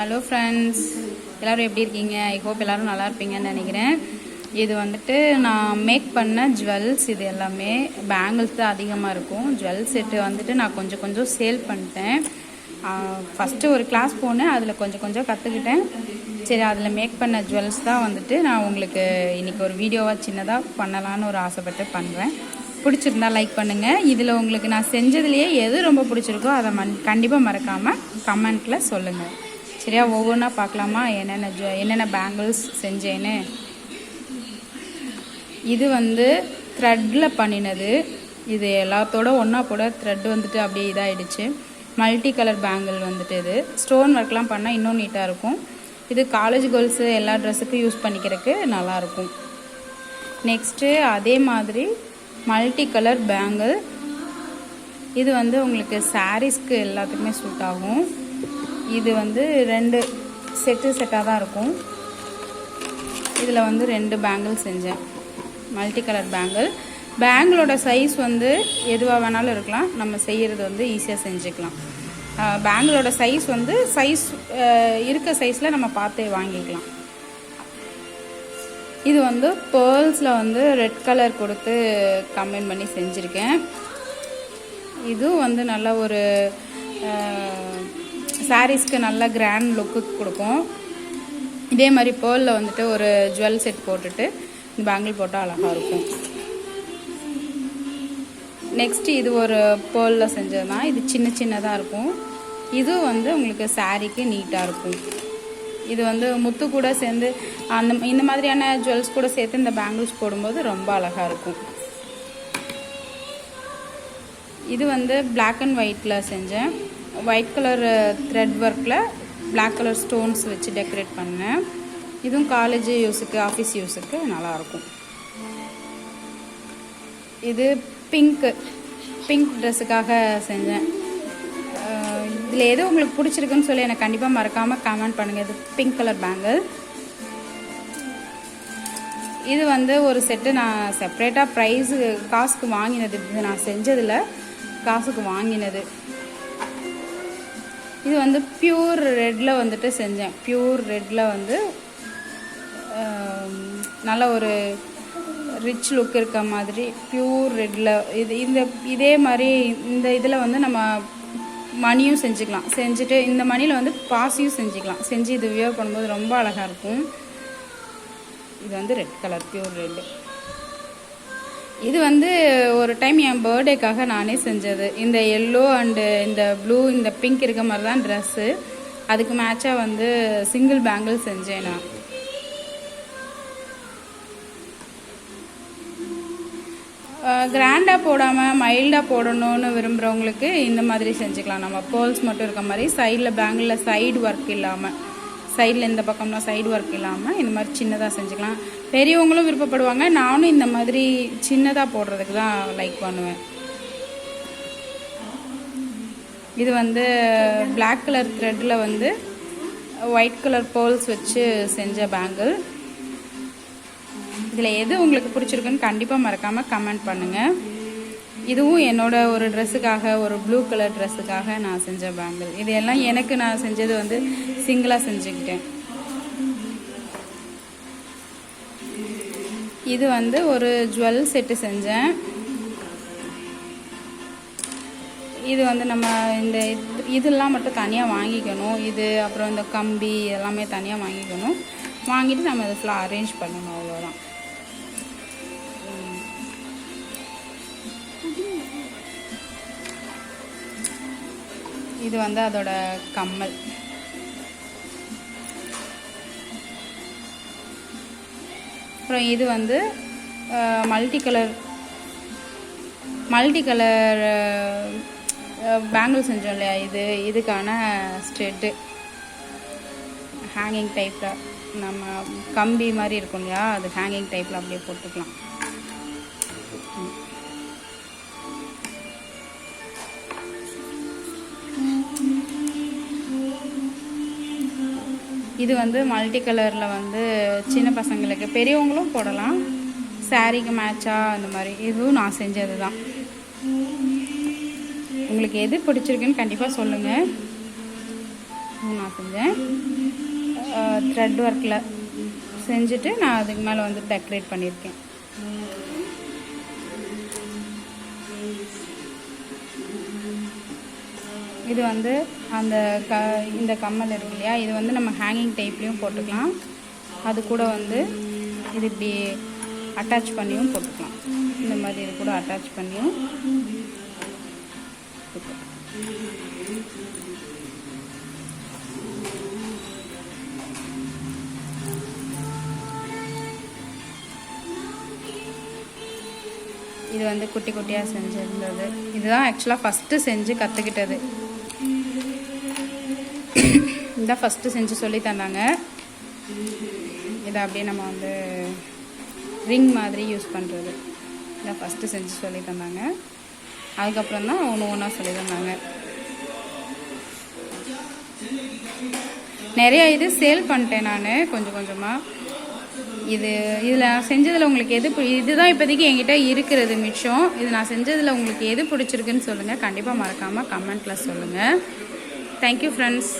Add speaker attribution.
Speaker 1: Hello friends, எல்லோரும் எப்படி இருக்கீங்க? ஐ ஹோப் எல்லோரும் நல்லா இருப்பீங்கன்னு நினைக்கிறேன். இது வந்துட்டு நான் மேக் பண்ண ஜுவல்ஸ். இது எல்லாமே பேங்கிள்ஸ் தான் அதிகமாக இருக்கும். ஜுவல் செட்டு வந்துட்டு நான் கொஞ்சம் கொஞ்சம் சேல் பண்ணிட்டேன். ஃபஸ்ட்டு ஒரு கிளாஸ் போனேன், அதில் கொஞ்சம் கற்றுக்கிட்டேன். சரி, அதில் மேக் பண்ண ஜுவல்ஸ் தான் வந்துட்டு நான் உங்களுக்கு இன்றைக்கி ஒரு வீடியோவாக சின்னதாக பண்ணலான்னு ஒரு ஆசைப்பட்டு பண்ணுறேன். பிடிச்சிருந்தா லைக் பண்ணுங்கள். இதில் உங்களுக்கு நான் செஞ்சதுலேயே எது ரொம்ப பிடிச்சிருக்கோ அதை கண்டிப்பாக மறக்காமல் கமெண்ட்டில் சொல்லுங்கள். சரியா? ஒவ்வொன்றா பார்க்கலாமா என்னென்ன பேங்கிள்ஸ் செஞ்சேன்னு. இது வந்து த்ரெட்டில் பண்ணினது. இது எல்லாத்தோட ஒன்றா போட த்ரெட் வந்துட்டு அப்படியே இதாகிடுச்சு. மல்டி கலர் பேங்கிள் வந்துட்டு இது ஸ்டோன் ஒர்க்லாம் பண்ணால் இன்னும் நீட்டாக இருக்கும். இது காலேஜ் கேர்ள்ஸு எல்லா ட்ரெஸ்ஸுக்கும் யூஸ் பண்ணிக்கிறதுக்கு நல்லாயிருக்கும். நெக்ஸ்ட்டு அதே மாதிரி மல்டி கலர் பேங்கிள். இது வந்து உங்களுக்கு சாரீஸ்க்கு எல்லாத்துக்குமே சூட் ஆகும். இது வந்து 2 செட்டாக தான் இருக்கும். இதில் வந்து 2 பேங்கிள் செஞ்சேன், மல்டி கலர் பேங்கிளோட சைஸ் வந்து எதுவாக வேணாலும் இருக்கலாம். நம்ம செய்கிறது வந்து ஈஸியாக செஞ்சுக்கலாம். பேங்கிளோட சைஸ் வந்து இருக்க சைஸில் நம்ம பார்த்து வாங்கிக்கலாம். இது வந்து பேர்ல்ஸில் வந்து ரெட் கலர் கொடுத்து கம்பைன் பண்ணி செஞ்சுருக்கேன். இதுவும் வந்து நல்ல ஒரு சாரீஸ்க்கு நல்ல கிராண்ட் லுக்கு கொடுக்கும். இதே மாதிரி பேர்லில் வந்துட்டு ஒரு ஜுவல் செட் போட்டுட்டு பேங்கிள் போட்டால் அழகாக இருக்கும். நெக்ஸ்ட்டு இது ஒரு பேர்லில் செஞ்சது தான். இது சின்னதாக இருக்கும். இது வந்து உங்களுக்கு சாரீக்கு நீட்டாக இருக்கும். இது வந்து முத்து கூட சேர்ந்து இந்த மாதிரியான ஜுவல்ஸ் கூட சேர்த்து இந்த பேங்கிள்ஸ் போடும்போது ரொம்ப அழகாக இருக்கும். இது வந்து பிளாக் அண்ட் ஒயிட்டில் செஞ்சேன். ஒயிட் கலர் த்ரெட் ஒர்க்கில் பிளாக் கலர் ஸ்டோன்ஸ் வச்சு டெக்கரேட் பண்ணேன். இதுவும் காலேஜ் யூஸுக்கு, ஆஃபீஸ் யூஸுக்கு நல்லாயிருக்கும். இது பிங்க் ட்ரெஸ்ஸுக்காக செஞ்சேன். இதில் எது உங்களுக்கு பிடிச்சிருக்குன்னு சொல்லி எனக்கு கண்டிப்பாக மறக்காமல் கமெண்ட் பண்ணுங்கள். இது பிங்க் கலர் பேங்கிள். இது வந்து ஒரு செட்டு நான் செப்ரேட்டாக காசுக்கு வாங்கினது. இது நான் செஞ்சதில் காசுக்கு வாங்கினது. இது வந்து பியூர் ரெட்டில் வந்துட்டு செஞ்சேன். பியூர் ரெட்டில் வந்து நல்ல ஒரு ரிச் லுக் இருக்க மாதிரி பியூர் ரெட்டில் இதே மாதிரி இந்த இதில் வந்து நம்ம மணியும் செஞ்சுக்கலாம். செஞ்சுட்டு இந்த மணியில் வந்து பாசியும் செஞ்சுக்கலாம். செஞ்சு இது வியர் பண்ணும்போது ரொம்ப அழகாக இருக்கும். இது வந்து ரெட் கலர், பியூர் ரெட்டு. இது வந்து ஒரு டைம் என் பர்த்டேக்காக நானே செஞ்சது. இந்த எல்லோ அண்டு இந்த ப்ளூ இந்த பிங்க் இருக்க மாதிரி தான் ட்ரெஸ்ஸு. அதுக்கு மேட்சாக வந்து சிங்கிள் பேங்கிள் செஞ்சேன் நான். கிராண்டாக போடாமல் மைல்டாக போடணும்னு விரும்புகிறவங்களுக்கு இந்த மாதிரி செஞ்சுக்கலாம். நம்ம பேர்ல்ஸ் மட்டும் இருக்க மாதிரி சைடில் பேங்கிளில் சைடு ஒர்க் இல்லாமல், சைடில் இந்த பக்கம்னா சைடு ஒர்க் இல்லாமல் இந்த மாதிரி சின்னதாக செஞ்சுக்கலாம். பெரியவங்களும் விருப்பப்படுவாங்க. நானும் இந்த மாதிரி சின்னதாக போடுறதுக்கு தான் லைக் பண்ணுவேன். இது வந்து பிளாக் கலர் த்ரெட்டில் வந்து ஒயிட் கலர் பேர்ல்ஸ் வச்சு செஞ்ச பேங்கிள். இதில் எது உங்களுக்கு பிடிச்சிருக்குன்னு கண்டிப்பாக மறக்காமல் கமெண்ட் பண்ணுங்கள். இதுவும் என்னோட ஒரு ட்ரெஸ்ஸுக்காக, ஒரு ப்ளூ கலர் ட்ரெஸ்ஸுக்காக நான் செஞ்ச பேங்கிள். இது எல்லாம் எனக்கு நான் செஞ்சது வந்து சிங்கிளாக செஞ்சுக்கிட்டேன். இது வந்து ஒரு ஜுவல் செட்டு செஞ்சேன். இது வந்து நம்ம இதெல்லாம் மட்டும் தனியாக வாங்கிக்கணும். இது அப்புறம் இந்த கம்பி எல்லாமே தனியாக வாங்கிக்கணும். வாங்கிட்டு நம்ம இதை ஃபுல்லாக அரேஞ்ச் பண்ணணும், அவ்வளோதான். இது வந்து அதோட கம்மல். அப்புறம் இது வந்து மல்டி கலர் பேங்கிள் செஞ்சோம் இல்லையா, இதுக்கான ஸ்ட்ரெட்டு ஹேங்கிங் டைப்பில் நம்ம கம்பி மாதிரி இருக்கும் இல்லையா, அது ஹேங்கிங் டைப்பில் அப்படியே போட்டுக்கலாம். இது வந்து மல்டி கலரில் வந்து சின்ன பசங்களுக்கு, பெரியவங்களும் போடலாம். சாரீக்கு மேட்சாக அந்த மாதிரி இதுவும் நான் செஞ்சது தான். உங்களுக்கு எது பிடிச்சிருக்குன்னு கண்டிப்பாக சொல்லுங்கள். நான் செஞ்சேன். த்ரெட் ஒர்க்கில் செஞ்சுட்டு நான் அதுக்கு மேலே வந்து டெக்கரேட் பண்ணியிருக்கேன். இது வந்து அந்த இந்த கம்மல் இருக்கு இல்லையா, இது வந்து நம்ம ஹேங்கிங் டைப்லேயும் போட்டுக்கலாம். அது கூட வந்து இது இப்படி அட்டாச் பண்ணியும் போட்டுக்கலாம். இந்த மாதிரி இது கூட அட்டாச் பண்ணியும் இது வந்து குட்டி குட்டியாக செஞ்சுருந்தது. இதுதான் ஆக்சுவலாக ஃபஸ்ட்டு செஞ்சு கற்றுக்கிட்டது. இதான் ஃபஸ்ட்டு செஞ்சு சொல்லி தந்தாங்க. இதை அப்படியே நம்ம வந்து ரிங் மாதிரி யூஸ் பண்ணுறது. இதை ஃபஸ்ட்டு செஞ்சு சொல்லி தந்தாங்க. அதுக்கப்புறம் தான் ஒன்று ஒன்றா சொல்லி தந்தாங்க. நிறையா இது சேல் பண்ணிட்டேன் நான் கொஞ்சம் கொஞ்சமாக. இதில் நான் செஞ்சதில் உங்களுக்கு எது இதுதான் இப்போதைக்கு என்கிட்ட இருக்கிறது மிச்சம். இது நான் செஞ்சதில் உங்களுக்கு எது பிடிச்சிருக்குன்னு சொல்லுங்கள். கண்டிப்பாக மறக்காமல் கமெண்ட்டில் சொல்லுங்கள். Thank you friends.